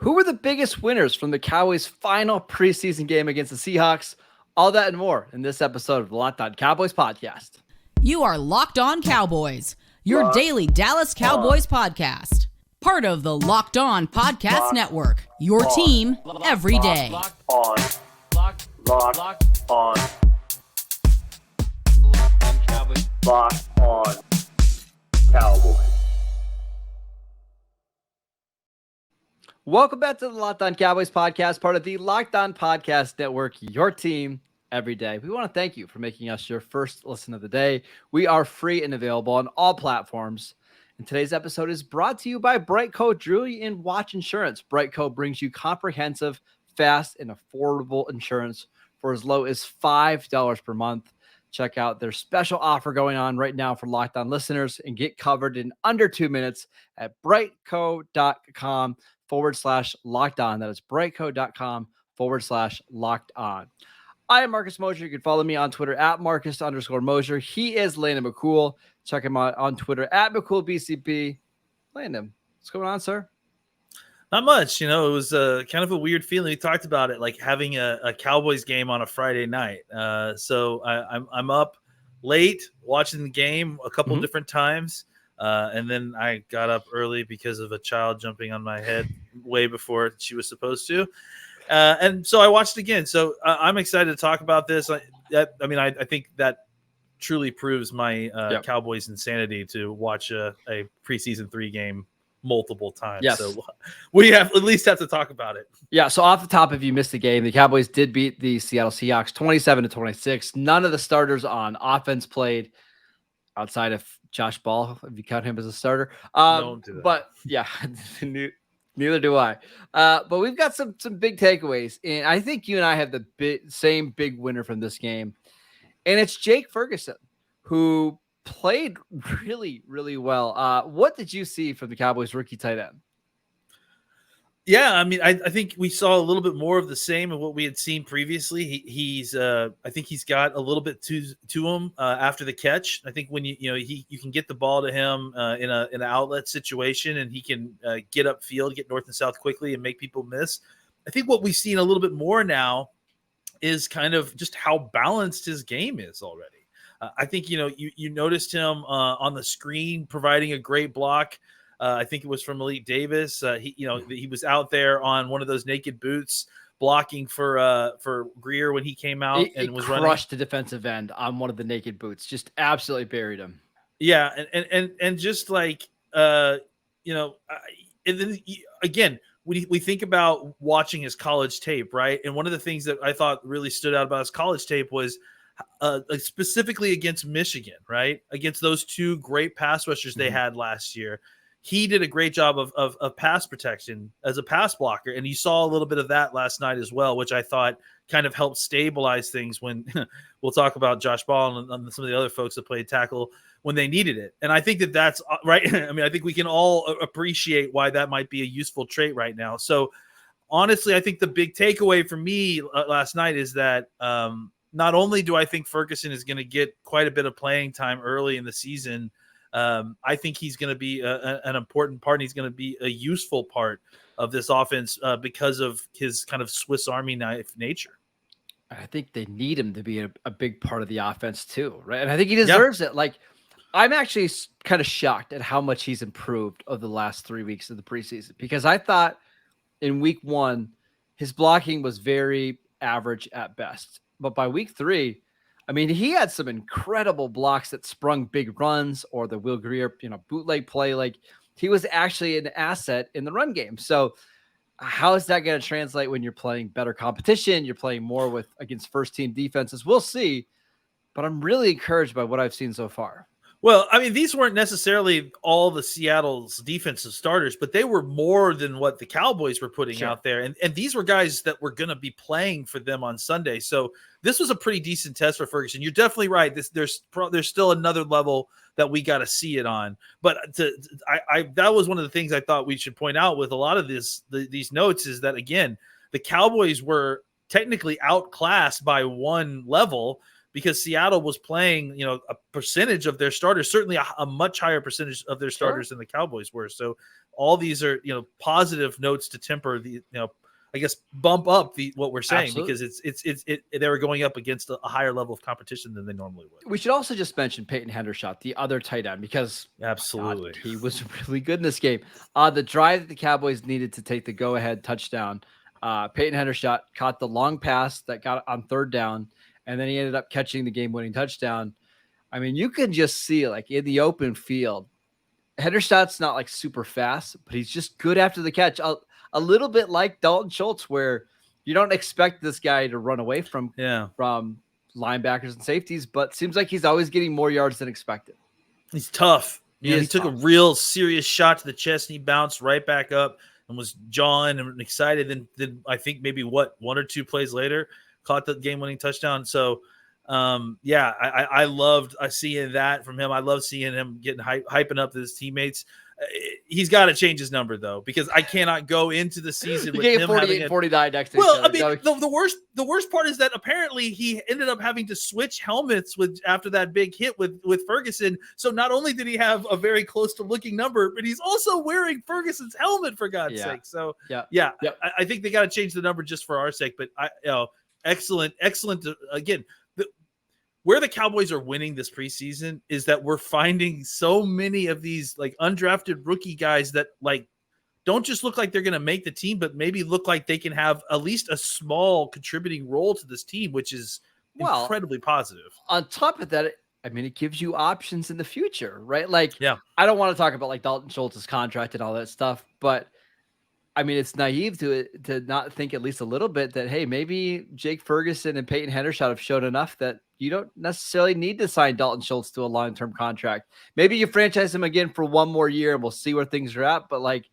Who were the biggest winners from the Cowboys' final preseason game against the Seahawks? All that and more in this episode of the Locked On Cowboys podcast. You are Locked On Cowboys, your daily Dallas Cowboys podcast. Part of the Locked On Podcast Network, your team every day. Locked On Cowboys. Locked On Cowboys. Welcome back to the Locked On Cowboys podcast, part of the Locked On Podcast Network, your team every day. We want to thank you for making us your first listen of the day. We are free and available on all platforms. And today's episode is brought to you by Brightco Jewelry and Watch Insurance. Brightco brings you comprehensive, fast, and affordable insurance for as low as $5 per month. Check out their special offer going on right now for Locked On listeners and get covered in under 2 minutes at brightco.com/locked on. That is brightco.com/locked on. I am Marcus Mosher. You can follow me on Twitter at Marcus_Mosher. He is Landon McCool. Check him out on Twitter at McCoolBCB. Landon, what's going on, sir? Not much. It was kind of a weird feeling. We talked about it, like having a Cowboys game on a Friday night. So I'm up late watching the game a couple different times. And then I got up early because of a child jumping on my head way before she was supposed to. And so I watched it again. So I'm excited to talk about this. I think that truly proves my Cowboys insanity to watch a preseason 3 game multiple times. Yes. So we at least have to talk about it. Yeah. So off the top, if you missed the game, the Cowboys did beat the Seattle Seahawks 27-26. None of the starters on offense played outside of Josh Ball, if you count him as a starter. Don't do that. But yeah, neither do I. But we've got some big takeaways, and I think you and I have the same big winner from this game, and it's Jake Ferguson, who played really, really well. What did you see from the Cowboys rookie tight end? Yeah, I think we saw a little bit more of the same of what we had seen previously. I think he's got a little bit to him after the catch. I think when you can get the ball to him in an outlet situation, and he can get upfield, get north and south quickly, and make people miss. I think what we've seen a little bit more now is kind of just how balanced his game is already. I think you noticed him on the screen providing a great block. I think it was from Malik Davis. He was out there on one of those naked boots blocking for Greer when he came out and was crushed the defensive end on one of the naked boots, just absolutely buried him. Yeah, and just like and then again, we think about watching his college tape, right? And one of the things that I thought really stood out about his college tape was specifically against Michigan, right? Against those two great pass rushers they had last year. He did a great job of pass protection as a pass blocker. And you saw a little bit of that last night as well, which I thought kind of helped stabilize things when we'll talk about Josh Ball and some of the other folks that played tackle when they needed it. And I think that's right. I think we can all appreciate why that might be a useful trait right now. So honestly, I think the big takeaway for me last night is that not only do I think Ferguson is going to get quite a bit of playing time early in the season, I think he's going to be an important part, and he's going to be a useful part of this offense because of his kind of Swiss Army knife nature. I think they need him to be a big part of the offense too, right? And I think he deserves it. Like, I'm actually kind of shocked at how much he's improved over the last 3 weeks of the preseason, because I thought in week 1, his blocking was very average at best. But by week 3, he had some incredible blocks that sprung big runs, or the Will Greer, bootleg play. Like, he was actually an asset in the run game. So how is that going to translate when you're playing better competition? You're playing more against first team defenses. We'll see, but I'm really encouraged by what I've seen so far. Well, these weren't necessarily all the Seattle's defensive starters, but they were more than what the Cowboys were putting out there. And these were guys that were going to be playing for them on Sunday. So this was a pretty decent test for Ferguson. You're definitely right. There's still another level that we got to see it on. But that was one of the things I thought we should point out with a lot of these notes is that, again, the Cowboys were technically outclassed by one level, because Seattle was playing, a percentage of their starters, certainly a much higher percentage of their starters than the Cowboys were. So all these are, positive notes to temper the, I guess bump up what we're saying. Absolutely. Because they were going up against a higher level of competition than they normally would. We should also just mention Peyton Hendershot, the other tight end, because absolutely he was really good in this game. The drive that the Cowboys needed to take the go-ahead touchdown, Peyton Hendershot caught the long pass that got on third down, and then he ended up catching the game-winning touchdown. I mean, you can just see, like, in the open field, Hendershot's not like super fast, but he's just good after the catch. A little bit like Dalton Schultz, where you don't expect this guy to run away from linebackers and safeties, but seems like he's always getting more yards than expected. He's tough. He took a real serious shot to the chest, and he bounced right back up and was jawing and excited. Then I think maybe one or two plays later, caught the game-winning touchdown. So, I loved seeing that from him. I love seeing him getting hyping up his teammates. He's got to change his number, though, because I cannot go into the season with him 48, 49 next to each other. I mean, the worst part is that apparently he ended up having to switch helmets after that big hit with Ferguson. So not only did he have a very close to looking number, but he's also wearing Ferguson's helmet, for God's sake. So I think they got to change the number just for our sake. But excellent. Again, where the Cowboys are winning this preseason is that we're finding so many of these like undrafted rookie guys that like don't just look like they're going to make the team, but maybe look like they can have at least a small contributing role to this team, which is incredibly positive. On top of that, I mean, it gives you options in the future, right? Like, I don't want to talk about like Dalton Schultz's contract and all that stuff, but I mean, it's naive to not think at least a little bit that, hey, maybe Jake Ferguson and Peyton Hendershot have shown enough that you don't necessarily need to sign Dalton Schultz to a long-term contract. Maybe you franchise him again for one more year and we'll see where things are at. But like,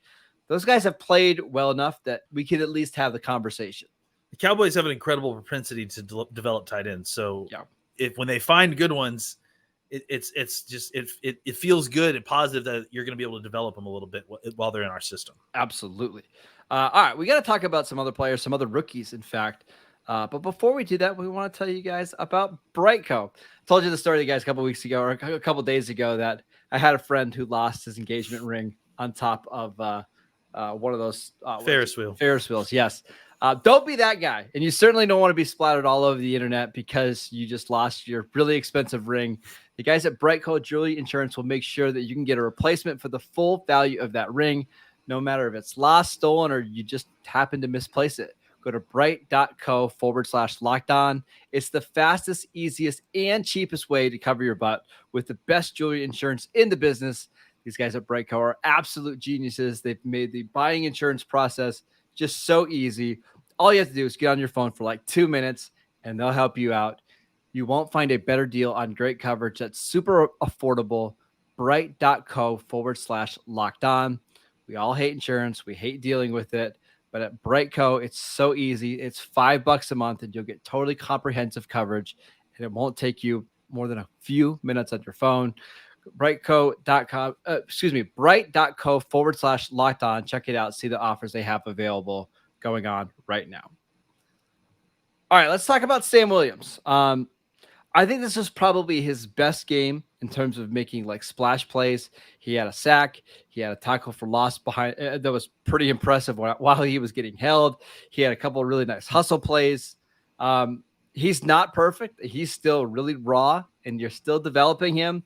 those guys have played well enough that we could at least have the conversation. The Cowboys have an incredible propensity to develop tight ends. So when they find good ones, it feels good and positive that you're going to be able to develop them a little bit while they're in our system. Absolutely. All right, we got to talk about some other players, some other rookies, in fact. But before we do that, we want to tell you guys about Brightco. I told you the story, guys, a couple weeks ago or a couple days ago that I had a friend who lost his engagement ring on top of one of those Ferris wheels. Yes. Don't be that guy. And you certainly don't want to be splattered all over the internet because you just lost your really expensive ring. The guys at Brightco Jewelry Insurance will make sure that you can get a replacement for the full value of that ring, no matter if it's lost, stolen, or you just happen to misplace it. Go to bright.co/locked-on. It's the fastest, easiest, and cheapest way to cover your butt with the best jewelry insurance in the business. These guys at Brightco are absolute geniuses. They've made the buying insurance process just so easy. All you have to do is get on your phone for like 2 minutes, and they'll help you out. You won't find a better deal on great coverage that's super affordable. Bright.co/locked-on. We all hate insurance. We hate dealing with it. But at Brightco, it's so easy. It's $5 a month, and you'll get totally comprehensive coverage, and it won't take you more than a few minutes on your phone. Bright.co/locked-on. Check it out. See the offers they have available going on right now. All right, let's talk about Sam Williams. I think this was probably his best game in terms of making like splash plays. He had a sack. He had a tackle for loss behind that was pretty impressive while he was getting held. He had a couple of really nice hustle plays. He's not perfect. He's still really raw, and you're still developing him.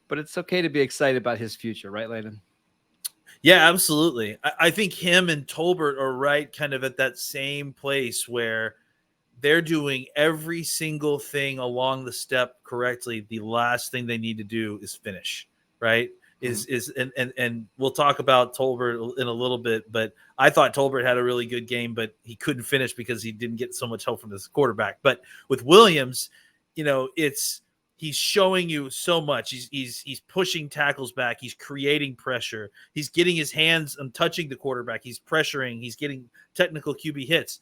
But it's okay to be excited about his future, right, Landon? Yeah, absolutely. I think him and Tolbert are right kind of at that same place where they're doing every single thing along the step correctly. The last thing they need to do is finish, right? And we'll talk about Tolbert in a little bit, but I thought Tolbert had a really good game, but he couldn't finish because he didn't get so much help from his quarterback. But with Williams, he's showing you so much. He's pushing tackles back. He's creating pressure. He's getting his hands and touching the quarterback. He's pressuring. He's getting technical QB hits.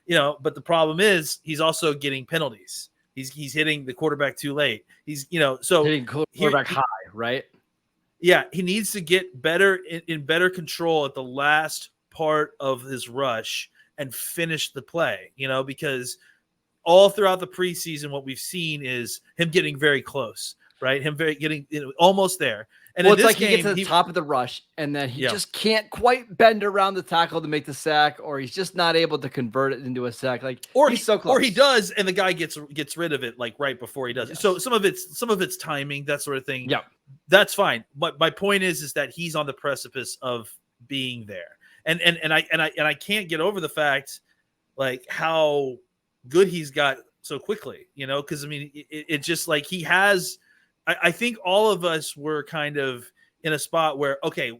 But the problem is he's also getting penalties. He's hitting the quarterback too late. He's hitting quarterback high, right? Yeah, he needs to get better in better control at the last part of his rush and finish the play. Because all throughout the preseason, what we've seen is him getting very close, right? Him getting almost there. And well, in it's this like he game, gets to the top of the rush, and then he Yeah. just can't quite bend around the tackle to make the sack, or he's just not able to convert it into a sack. Like, or he's so close. or he does, and the guy gets rid of it like right before he does it. Yes. So some of it's timing, that sort of thing. Yeah. That's fine. But my point is that he's on the precipice of being there. And I can't get over the fact like how good he's got so quickly, because I mean, it just like he has. I think all of us were kind of in a spot where, okay,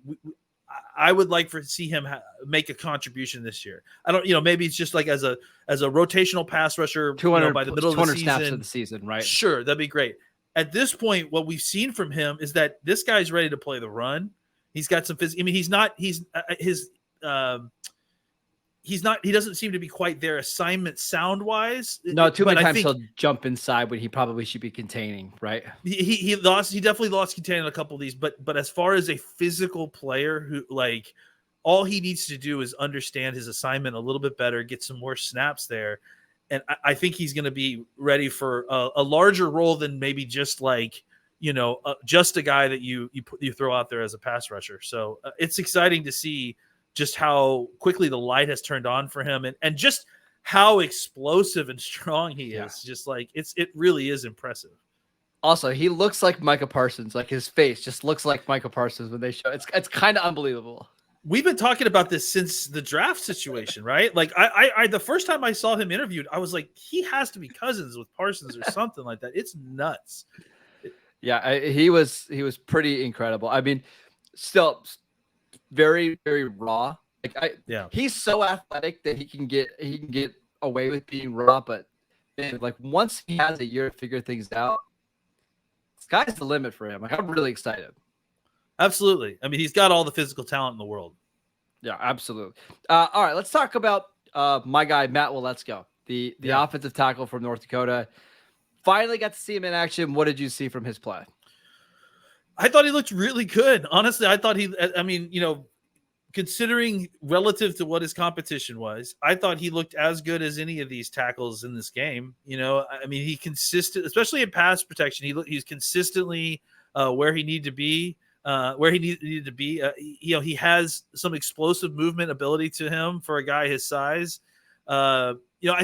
I would like to see him make a contribution this year. I don't, maybe it's just like as a rotational pass rusher, 200 by the middle of the season, snaps of the season, right? Sure, that'd be great. At this point, what we've seen from him is that this guy's ready to play the run. He's got some physical. I mean, he doesn't seem to be quite there assignment sound wise. No, too many times he'll jump inside when he probably should be containing, right? He definitely lost containing a couple of these, but as far as a physical player who like all he needs to do is understand his assignment a little bit better, get some more snaps there. And I think he's going to be ready for a larger role than maybe just like, just a guy that you throw out there as a pass rusher. So it's exciting to see just how quickly the light has turned on for him and just how explosive and strong he is. Just like it really is impressive. Also, he looks like Micah Parsons. Like his face just looks like Micah Parsons when they show it's kind of unbelievable. We've been talking about this since the draft situation, right? Like I the first time I saw him interviewed, I was like, he has to be cousins with Parsons or something like that. It's nuts. Yeah, he was pretty incredible. I mean, still very, very raw. He's so athletic that he can get away with being raw, but man, like once he has a year to figure things out, sky's the limit for him. Like I'm really excited. Absolutely. I mean, he's got all the physical talent in the world. Yeah, absolutely. All right, let's talk about my guy, Matt Waletzko, the offensive tackle from North Dakota. Finally got to see him in action. What did you see from his play? I thought he looked really good. Honestly, I thought considering relative to what his competition was, I thought he looked as good as any of these tackles in this game. I mean, he consistent, especially in pass protection. He's consistently where he needed to be. He has some explosive movement ability to him for a guy his size. I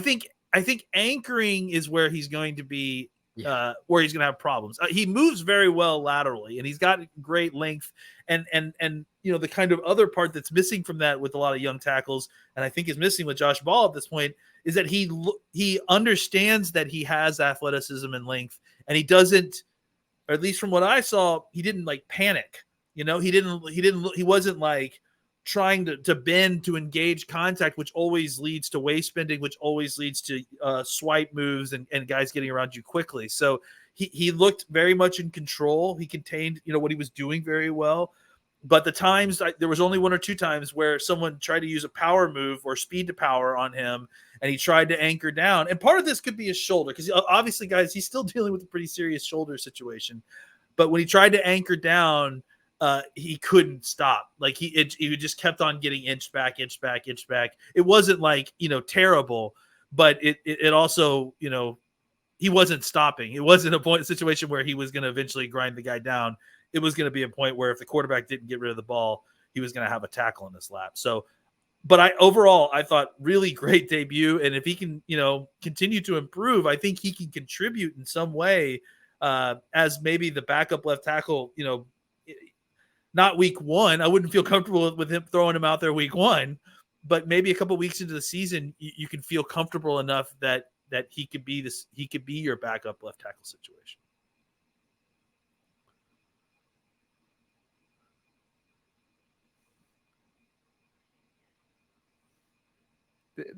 think anchoring is where he's going to be, where he's going to have problems. He moves very well laterally, and he's got great length. And the kind of other part that's missing from that with a lot of young tackles, and I think is missing with Josh Ball at this point, is that he understands that he has athleticism and length, and he doesn't. Or at least from what I saw, he didn't like panic. He wasn't like trying to bend to engage contact, which always leads to waist bending, which always leads to swipe moves and guys getting around you quickly. So he looked very much in control. He contained, what he was doing very well. But the times there was only one or two times where someone tried to use a power move or speed to power on him, and he tried to anchor down. And part of this could be his shoulder, because obviously, guys, he's still dealing with a pretty serious shoulder situation. But when he tried to anchor down, he couldn't stop. Like he just kept on getting inch back. It wasn't like terrible, but it also he wasn't stopping. It wasn't a situation where he was going to eventually grind the guy down. It was going to be a point where if the quarterback didn't get rid of the ball, he was going to have a tackle in his lap. So, but overall, I thought really great debut. And if he can, continue to improve, I think he can contribute in some way as maybe the backup left tackle, not week one. I wouldn't feel comfortable with him throwing him out there week one, but maybe a couple of weeks into the season, you can feel comfortable enough that he could be your backup left tackle situation.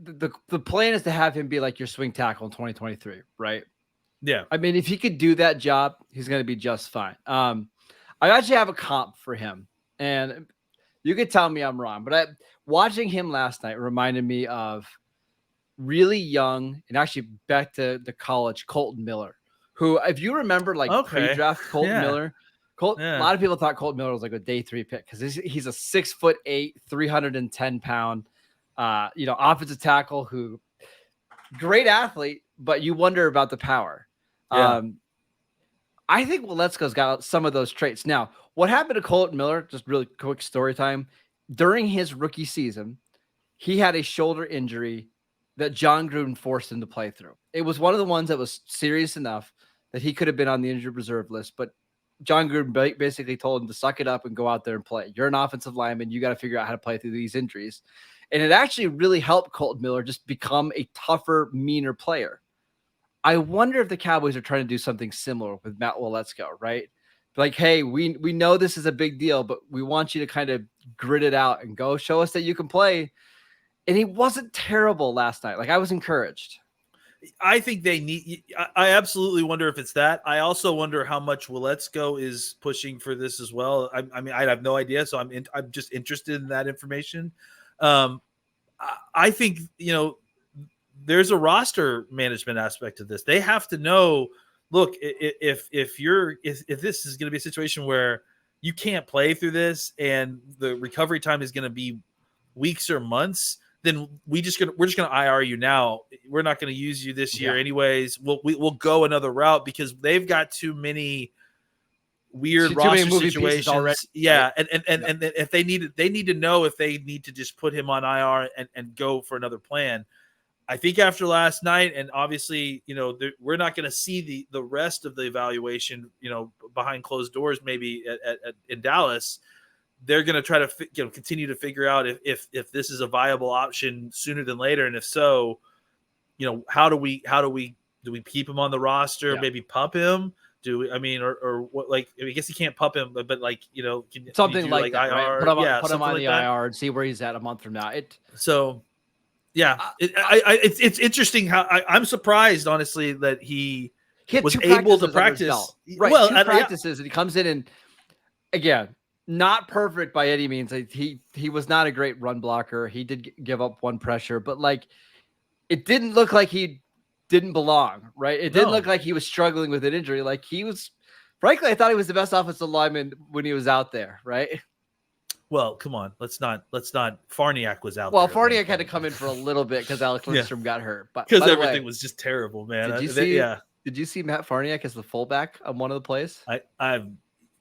The plan is to have him be like your swing tackle in 2023, right? Yeah. I mean, if he could do that job, he's going to be just fine. I actually have a comp for him, and you could tell me I'm wrong, but watching him last night reminded me of really young and actually back to the college, Colton Miller, who, if you remember, pre-draft Colton Miller, a lot of people thought Colton Miller was like a day 3 pick because he's a 6'8", 310 pound, offensive tackle who great athlete, but you wonder about the power. Yeah. I think Waletzko's got some of those traits. Now, what happened to Colton Miller, just really quick story time, during his rookie season, he had a shoulder injury that John Gruden forced him to play through. It was one of the ones that was serious enough that he could have been on the injured reserve list, but John Gruden basically told him to suck it up and go out there and play. You're an offensive lineman. You got to figure out how to play through these injuries. And it actually really helped Colton Miller just become a tougher, meaner player. I wonder if the Cowboys are trying to do something similar with Matt Waletzko, right? Like, hey, we know this is a big deal, but we want you to kind of grit it out and go show us that you can play. And he wasn't terrible last night. Like, I was encouraged. I think they need. I absolutely wonder if it's that. I also wonder how much Waletzko is pushing for this as well. I mean, I have no idea, so I'm just interested in that information. I think there's a roster management aspect to this. They have to know. Look, if this is going to be a situation where you can't play through this and the recovery time is going to be weeks or months, then we're just gonna IR you now. We're not going to use you this year anyways. We'll go another route because they've got too many weird roster situations already. Yeah, and if they need to know if they need to just put him on IR and go for another plan. I think after last night, and obviously, we're not going to see the rest of the evaluation, behind closed doors, maybe in Dallas. They're going to try to continue to figure out if this is a viable option sooner than later, and if so, how do we keep him on the roster? Yeah. Maybe pup him? Or what? Like, I guess you can't pup him, but something can like that, IR, right? Put him on the IR and see where he's at a month from now. Yeah, it's interesting how I'm surprised, honestly, that he was able to practice. Right, well, 2 practices, and he comes in and, again, not perfect by any means. He was not a great run blocker. He did give up one pressure, but it didn't look like he didn't belong, right? It didn't look like he was struggling with an injury. Like, he was, frankly, I thought he was the best offensive lineman when he was out there, right? Well, come on. Let's not. Farniak was out. Well, Farniak had to come in for a little bit because Alex Lindstrom got hurt, but because everything was just terrible, man. Did you see Matt Farniak as the fullback on one of the plays?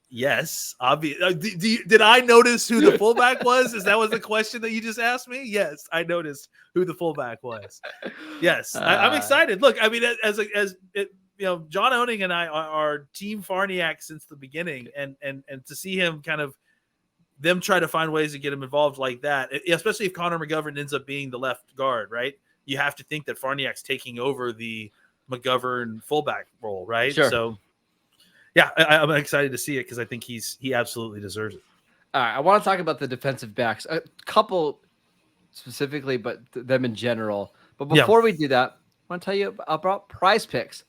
Yes, obviously. Did I notice who the fullback was? Is that was the question that you just asked me? Yes, I noticed who the fullback was. Yes, I'm excited. Look, I mean, as John Owning and I are Team Farniak since the beginning, and to see him kind of them try to find ways to get him involved like that, especially if Connor McGovern ends up being the left guard, right? You have to think that Farniak's taking over the McGovern fullback role, right? Sure. So, yeah, I'm excited to see it because I think he absolutely deserves it. All right, I want to talk about the defensive backs, a couple specifically, but them in general. But before we do that, I want to tell you about PrizePicks.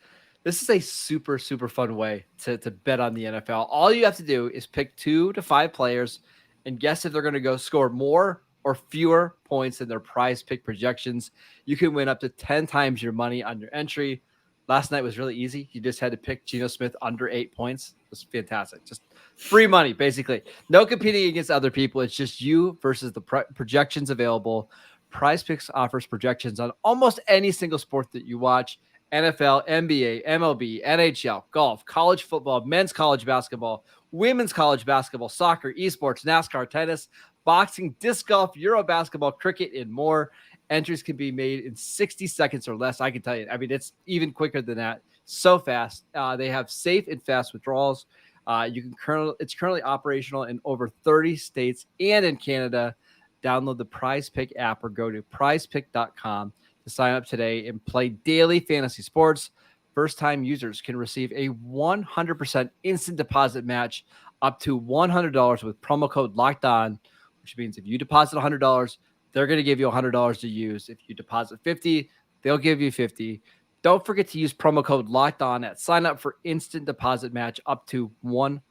This is a super, super fun way to bet on the NFL. All you have to do is pick 2 to 5 players and guess if they're going to go score more or fewer points than their prize pick projections. You can win up to 10 times your money on your entry. Last night was really easy. You just had to pick Geno Smith under 8 points. It was fantastic. Just free money, basically. No competing against other people. It's just you versus the projections available. PrizePicks offers projections on almost any single sport that you watch. NFL, NBA, MLB, NHL, golf, college football, men's college basketball, women's college basketball, soccer, esports, NASCAR, tennis, boxing, disc golf, Euro basketball, cricket, and more. Entries can be made in 60 seconds or less. I can tell you. I mean, it's even quicker than that. So fast. They have safe and fast withdrawals. It's currently operational in over 30 states and in Canada. Download the PrizePick app or go to prizepick.com to sign up today and play daily fantasy sports. First-time users can receive a 100% instant deposit match up to $100 with promo code Locked On, which means if you deposit $100, they're going to give you $100 to use. If you deposit $50, they'll give you $50. Don't forget to use promo code Locked On at sign up for instant deposit match up to $100.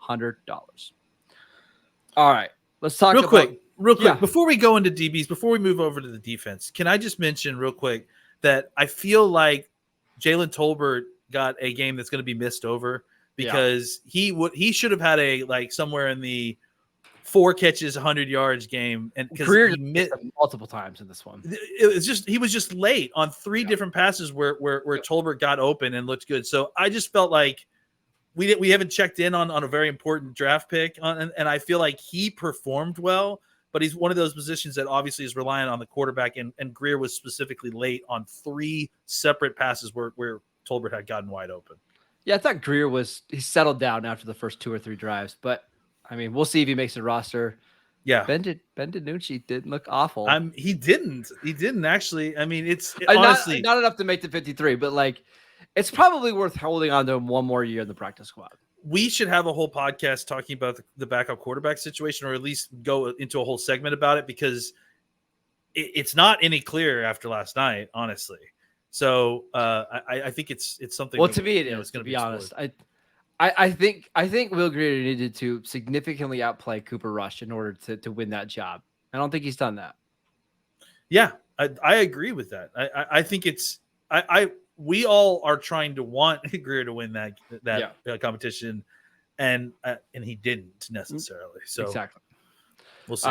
All right, let's talk real quick. Before we go into DBs, before we move over to the defense, can I just mention real quick that I feel like Jalen Tolbert got a game that's going to be missed over because he should have had somewhere in the 4 catches, 100 yards game, and because Career he missed multiple times in this one. he was just late on 3 different passes where Tolbert got open and looked good. So I just felt like we haven't checked in on a very important draft pick, and I feel like he performed well, but he's one of those positions that obviously is reliant on the quarterback, and Greer was specifically late on 3 separate passes where Tolbert had gotten wide open. Yeah, I thought Greer he settled down after the first 2 or 3 drives, but I mean, we'll see if he makes a roster. Yeah, Ben DiNucci didn't look awful. He didn't actually. I mean, honestly not enough to make the 53, but like, it's probably worth holding on to him one more year in the practice squad. We should have a whole podcast talking about the backup quarterback situation, or at least go into a whole segment about it, because it's not any clearer after last night, honestly. So I think it's something. Well, to me, it's going to be honest. I think Will Greer needed to significantly outplay Cooper Rush in order to win that job. I don't think he's done that. Yeah, I agree with that. I think we all are trying to want Greer to win that competition, and he didn't necessarily. So exactly, we'll see.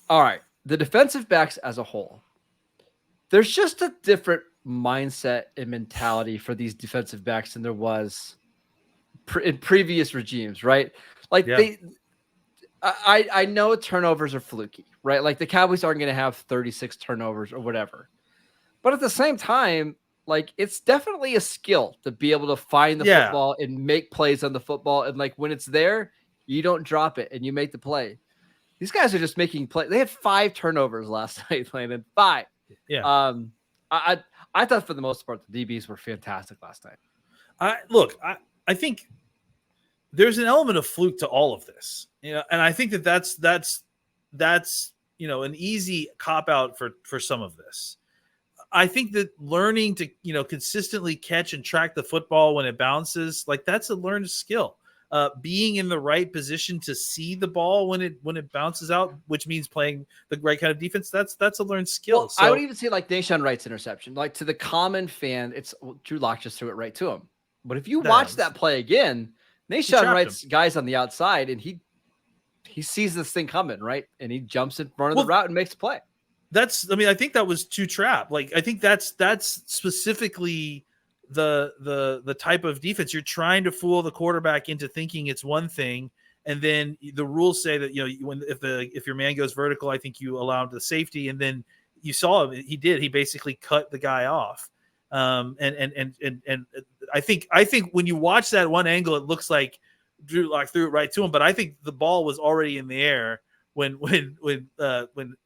All right, the defensive backs as a whole, there's just a different mindset and mentality for these defensive backs than there was in previous regimes, right? Like I know turnovers are fluky, right? Like the Cowboys aren't going to have 36 turnovers or whatever, but at the same time, like, it's definitely a skill to be able to find the football and make plays on the football, and like when it's there, you don't drop it and you make the play. These guys are just making plays. They had 5 turnovers last night, Landon. 5. Yeah. I thought for the most part the DBs were fantastic last night. I think there's an element of fluke to all of this, and I think that's an easy cop out for some of this. I think that learning to consistently catch and track the football when it bounces, like, that's a learned skill. Being in the right position to see the ball when it bounces out, which means playing the right kind of defense, that's a learned skill. Well, I would even say like Nahshon Wright's interception, like, to the common fan, Drew Lock just threw it right to him. But if you watch that play again, Nahshon Wright's guys on the outside, and he sees this thing coming, right? And he jumps in front of the route and makes a play. I think that was 2 trap. Like, I think that's specifically the type of defense. You're trying to fool the quarterback into thinking it's one thing, and then the rules say that if your man goes vertical, I think you allow him the safety, and then you saw him. He basically cut the guy off. And I think when you watch that one angle, it looks like Drew Lock threw it right to him, but I think the ball was already in the air when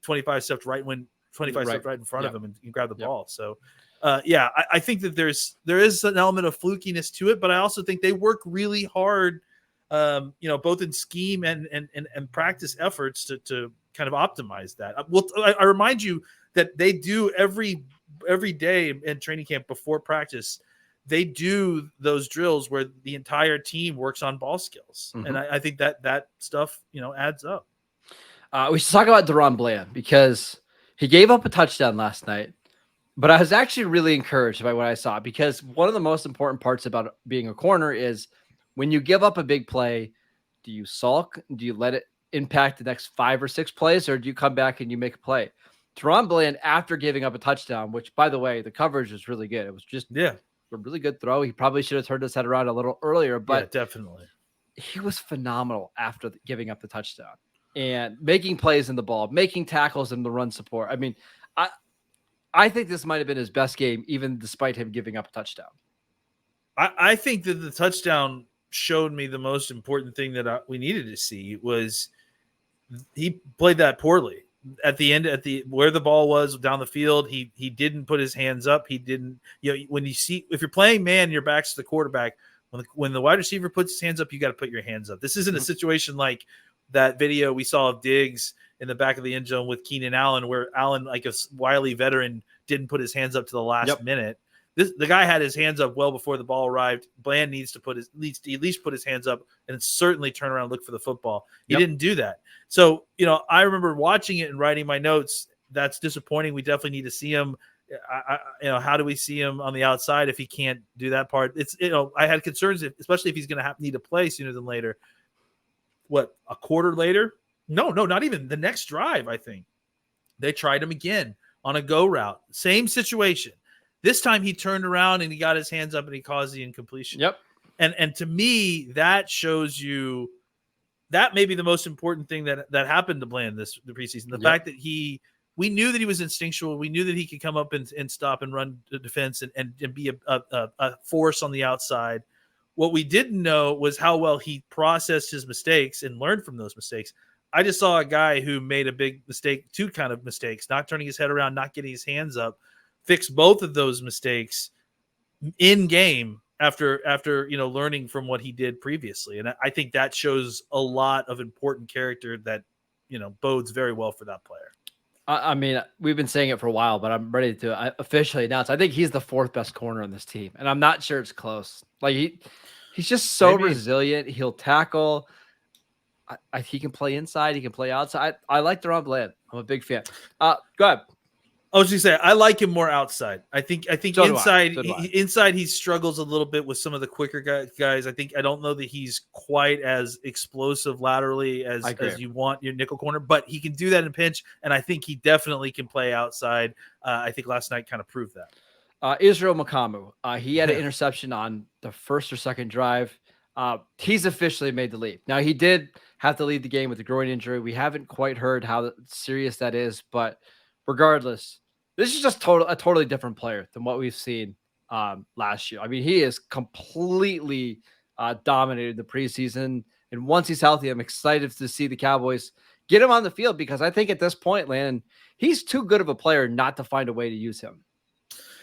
25 stepped right stepped right in front of him and grabbed the ball. So I think that there is an element of flukiness to it, but I also think they work really hard, both in scheme and practice efforts to kind of optimize that. I remind you that they do every day in training camp before practice. They do those drills where the entire team works on ball skills. Mm-hmm. And I think that stuff, adds up. We should talk about DaRon Bland, because he gave up a touchdown last night, but I was actually really encouraged by what I saw, because one of the most important parts about being a corner is when you give up a big play, do you sulk? Do you let it impact the next 5 or 6 plays, or do you come back and you make a play? DaRon Bland, after giving up a touchdown, which, by the way, the coverage was really good. It was just a really good throw. He probably should have turned his head around a little earlier, but definitely he was phenomenal after giving up the touchdown and making plays in the ball, making tackles in the run support. I mean, I think this might have been his best game, even despite him giving up a touchdown. I think that the touchdown showed me the most important thing that we needed to see was he played that poorly. At the end, where the ball was down the field, he didn't put his hands up. He didn't, when you see, if you're playing man, your back's to the quarterback. When the wide receiver puts his hands up, you got to put your hands up. This isn't a situation like that video we saw of Diggs in the back of the end zone with Keenan Allen, where Allen, like a wily veteran, didn't put his hands up to the last minute. The guy had his hands up well before the ball arrived. Bland needs to at least put his hands up and certainly turn around and look for the football. He didn't do that. So, I remember watching it and writing my notes. That's disappointing. We definitely need to see him. How do we see him on the outside if he can't do that part? It's, I had concerns, especially if he's going to need to play sooner than later. What, a quarter later? No, not even the next drive. I think they tried him again on a go route. Same situation. This time he turned around and he got his hands up and he caused the incompletion. Yep. And to me, that shows you that may be the most important thing that happened to Bland the preseason. The fact that we knew that he was instinctual. We knew that he could come up and stop and run the defense and be a force on the outside. What we didn't know was how well he processed his mistakes and learned from those mistakes. I just saw a guy who made a big mistake, two kind of mistakes, not turning his head around, not getting his hands up, fix both of those mistakes in game after learning from what he did previously. And I think that shows a lot of important character that, bodes very well for that player. I mean, we've been saying it for a while, but I'm ready to officially announce. I think he's the fourth best corner on this team, and I'm not sure it's close. Like he's just so resilient. He'll tackle. He can play inside. He can play outside. I like Deron Bland. I'm a big fan. Go ahead. I was just saying, I like him more outside. I think So inside, do I. inside he struggles a little bit with some of the quicker guys. I don't know that he's quite as explosive laterally as you want your nickel corner, but he can do that in pinch, and I think he definitely can play outside. I think last night kind of proved that. Israel Makamu, he had an interception on the first or second drive. He's officially made the leap. Now, he did have to leave the game with a groin injury. We haven't quite heard how serious that is, but regardless, this is just a totally different player than what we've seen last year. I mean, he is completely dominated the preseason, and once he's healthy, I'm excited to see the Cowboys get him on the field because I think at this point, Landon, he's too good of a player not to find a way to use him.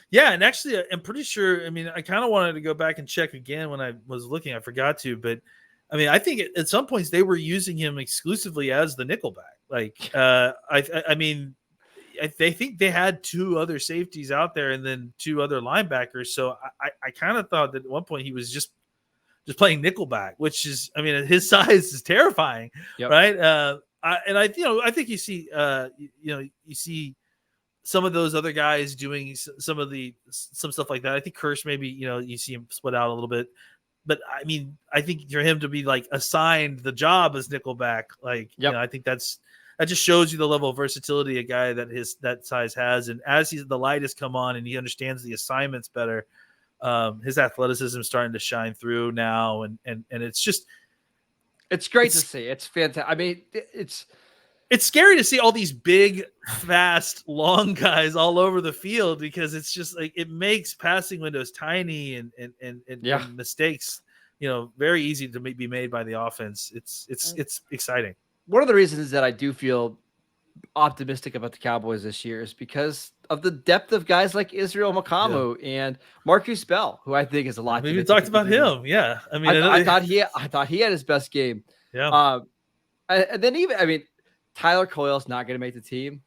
Yeah, and actually, I'm pretty sure. I mean, I kind of wanted to go back and check again when I was looking. I forgot to, but I mean, I think at some points they were using him exclusively as the nickelback. Like, I mean, they think they had two other safeties out there and then two other linebackers. So I kind of thought that at one point he was just playing nickelback, which is, I mean, his size is terrifying, right? I think you see, you see some of those other guys doing some stuff like that. I think Kirsch maybe, you see him split out a little bit, but I mean, I think for him to be like assigned the job as nickelback, like, I think that just shows you the level of versatility a guy that size has. And as the light has come on and he understands the assignments better, his athleticism is starting to shine through now. And it's great to see. It's fantastic. I mean, it's scary to see all these big, fast, long guys all over the field because it's just like it makes passing windows tiny and mistakes, very easy to be made by the offense. It's exciting. One of the reasons that I do feel optimistic about the Cowboys this year is because of the depth of guys like Israel Makamu and Marcus Bell, who I think is a lot. We talked about him. Yeah. I mean, I thought he had his best game. Yeah. And then Tyler Coyle's not going to make the team,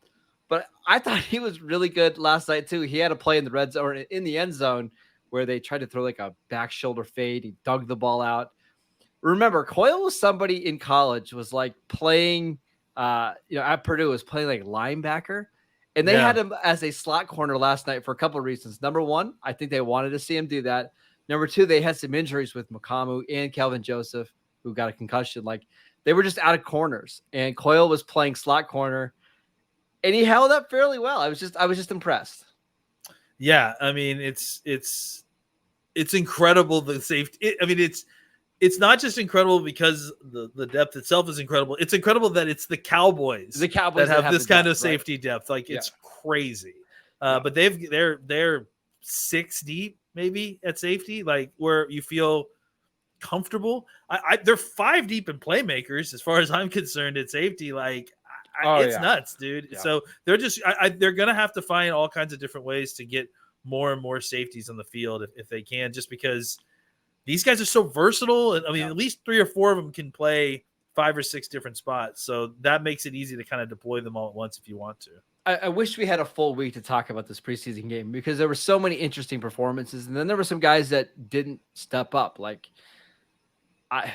but I thought he was really good last night too. He had a play in the red zone or in the end zone where they tried to throw like a back shoulder fade. He dug the ball out. Remember, Coyle was somebody in college, was like playing, at Purdue, was playing like linebacker. And they had him as a slot corner last night for a couple of reasons. Number one, I think they wanted to see him do that. Number two, they had some injuries with Makamu and Kelvin Joseph, who got a concussion. Like, they were just out of corners, and Coyle was playing slot corner, and he held up fairly well. I was just impressed. Yeah, I mean, it's incredible the safety. It's not just incredible because the depth itself is incredible. It's incredible that it's the Cowboys that have this kind of safety depth. Like, it's crazy. But they're 6 deep maybe at safety, like where you feel comfortable. They're 5 deep in playmakers as far as I'm concerned at safety. Like, it's nuts, dude. Yeah. So they're just they're gonna have to find all kinds of different ways to get more and more safeties on the field if they can, just because these guys are so versatile. And I mean, at least 3 or 4 of them can play 5 or 6 different spots. So that makes it easy to kind of deploy them all at once if you want to. I wish we had a full week to talk about this preseason game because there were so many interesting performances. And then there were some guys that didn't step up. Like, I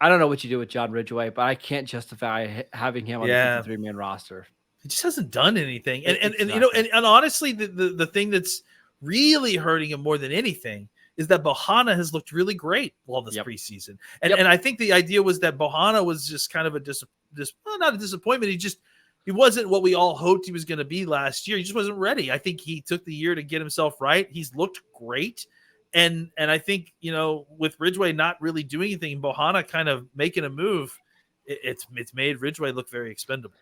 don't know what you do with John Ridgeway, but I can't justify having him on the 53-man roster. He just hasn't done anything. And honestly, the thing that's really hurting him more than anything is that Bohanna has looked really great all this preseason. And I think the idea was that Bohanna was just kind of not a disappointment. He wasn't what we all hoped he was going to be last year. He just wasn't ready. I think he took the year to get himself right. He's looked great. And I think, with Ridgeway not really doing anything, Bohanna kind of making a move, it's made Ridgeway look very expendable.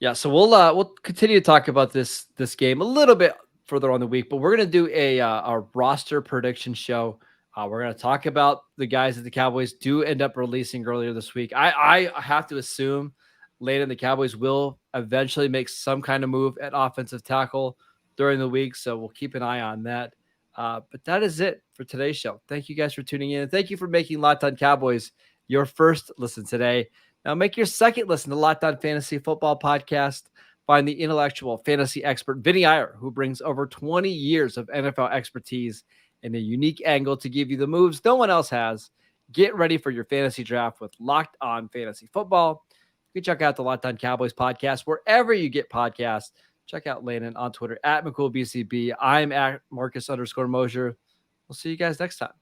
Yeah, so we'll continue to talk about this game a little bit further on the week, but we're going to do a roster prediction show. We're going to talk about the guys that the Cowboys do end up releasing earlier this week. I have to assume Landon, the Cowboys will eventually make some kind of move at offensive tackle during the week, so we'll keep an eye on that. But that is it for today's show. Thank you guys for tuning in. And thank you for making Locked On Cowboys your first listen today. Now make your second listen to Locked On Fantasy Football Podcast. Find the intellectual fantasy expert Vinny Iyer, who brings over 20 years of NFL expertise and a unique angle to give you the moves no one else has. Get ready for your fantasy draft with Locked On Fantasy Football. You can check out the Locked On Cowboys podcast wherever you get podcasts. Check out Landon on Twitter at McCoolBCB. I'm at Marcus_Mosher. We'll see you guys next time.